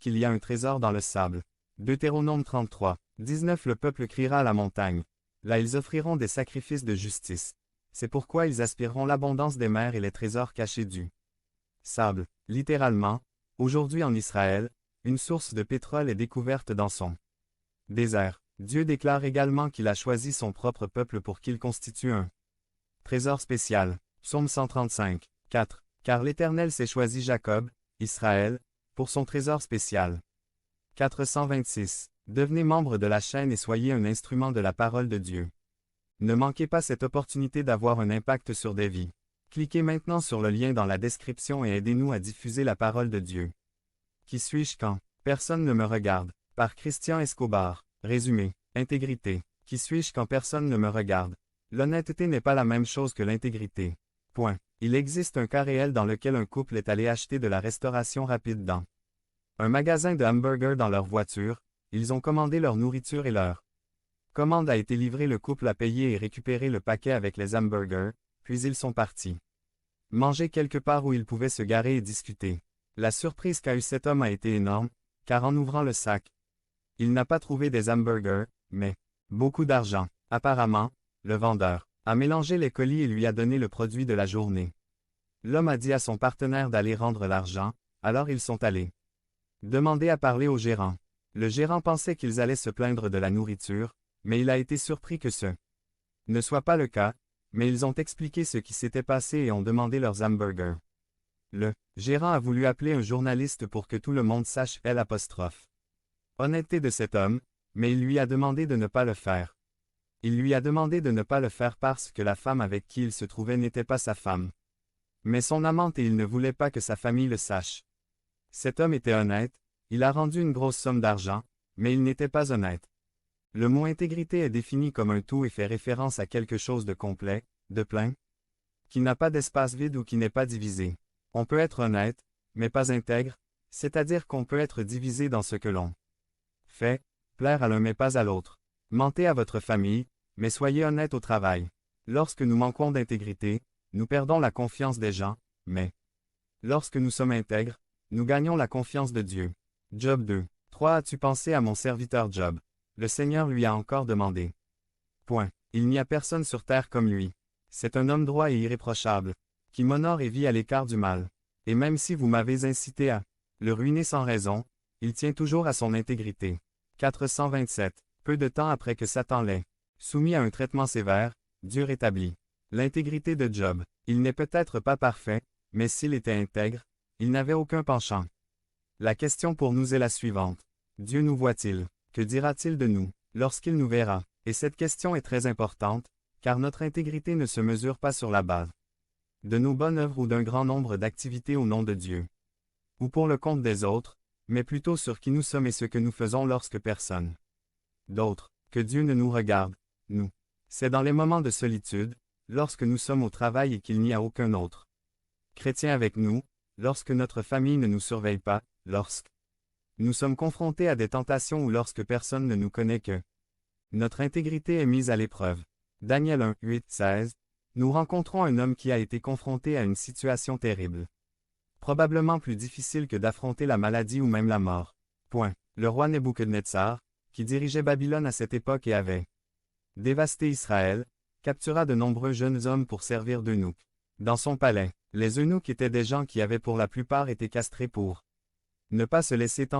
qu'il y a un trésor dans le sable. Deutéronome 33. 19 Le peuple criera à la montagne. Là ils offriront des sacrifices de justice. C'est pourquoi ils aspireront l'abondance des mers et les trésors cachés du sable. Littéralement, aujourd'hui en Israël, une source de pétrole est découverte dans son désert. Dieu déclare également qu'il a choisi son propre peuple pour qu'il constitue un trésor spécial. Psaume 135. 4. Car l'Éternel s'est choisi Jacob, Israël, pour son trésor spécial. 426. Devenez membre de la chaîne et soyez un instrument de la parole de Dieu. Ne manquez pas cette opportunité d'avoir un impact sur des vies. Cliquez maintenant sur le lien dans la description et aidez-nous à diffuser la parole de Dieu. Qui suis-je quand personne ne me regarde? Par Christian Escobar. Résumé. Intégrité. Qui suis-je quand personne ne me regarde? L'honnêteté n'est pas la même chose que l'intégrité. Point. Il existe un cas réel dans lequel un couple est allé acheter de la restauration rapide dans un magasin de hamburgers dans leur voiture. Ils ont commandé leur nourriture et leur commande a été livrée. Le couple a payé et récupéré le paquet avec les hamburgers, puis ils sont partis manger quelque part où ils pouvaient se garer et discuter. La surprise qu'a eue cet homme a été énorme, car en ouvrant le sac, il n'a pas trouvé des hamburgers, mais beaucoup d'argent. Apparemment, le vendeur a mélangé les colis et lui a donné le produit de la journée. L'homme a dit à son partenaire d'aller rendre l'argent, alors ils sont allés demander à parler au gérant. Le gérant pensait qu'ils allaient se plaindre de la nourriture, mais il a été surpris que ce ne soit pas le cas, mais ils ont expliqué ce qui s'était passé et ont demandé leurs hamburgers. Le gérant a voulu appeler un journaliste pour que tout le monde sache l'apostrophe. Honnêteté de cet homme, mais il lui a demandé de ne pas le faire. Il lui a demandé de ne pas le faire parce que la femme avec qui il se trouvait n'était pas sa femme, mais son amante et il ne voulait pas que sa famille le sache. Cet homme était honnête, il a rendu une grosse somme d'argent, mais il n'était pas honnête. Le mot intégrité est défini comme un tout et fait référence à quelque chose de complet, de plein, qui n'a pas d'espace vide ou qui n'est pas divisé. On peut être honnête, mais pas intègre, c'est-à-dire qu'on peut être divisé dans ce que l'on fait, plaire à l'un mais pas à l'autre. Mentez à votre famille, mais soyez honnête au travail. Lorsque nous manquons d'intégrité, nous perdons la confiance des gens, mais lorsque nous sommes intègres, nous gagnons la confiance de Dieu. Job 2. 3. As-tu pensé à mon serviteur Job? Le Seigneur lui a encore demandé. Point. Il n'y a personne sur terre comme lui. C'est un homme droit et irréprochable, qui m'honore et vit à l'écart du mal. Et même si vous m'avez incité à le ruiner sans raison, il tient toujours à son intégrité. 427. Peu de temps après que Satan l'ait soumis à un traitement sévère, Dieu rétablit l'intégrité de Job. Il n'est peut-être pas parfait, mais s'il était intègre, il n'avait aucun penchant. La question pour nous est la suivante. Dieu nous voit-il? Que dira-t-il de nous, lorsqu'il nous verra? Et cette question est très importante, car notre intégrité ne se mesure pas sur la base de nos bonnes œuvres ou d'un grand nombre d'activités au nom de Dieu, ou pour le compte des autres, mais plutôt sur qui nous sommes et ce que nous faisons lorsque personne d'autre que Dieu ne nous regarde, nous. C'est dans les moments de solitude, lorsque nous sommes au travail et qu'il n'y a aucun autre chrétien avec nous, lorsque notre famille ne nous surveille pas, lorsque nous sommes confrontés à des tentations ou lorsque personne ne nous connaît que notre intégrité est mise à l'épreuve. Daniel 1, 8, 16. Nous rencontrons un homme qui a été confronté à une situation terrible. Probablement plus difficile que d'affronter la maladie ou même la mort. Point. Le roi Nebuchadnezzar, qui dirigeait Babylone à cette époque et avait dévasté Israël, captura de nombreux jeunes hommes pour servir d'eunuques. Dans son palais, les eunuques étaient des gens qui avaient pour la plupart été castrés pour ne pas se laisser tenter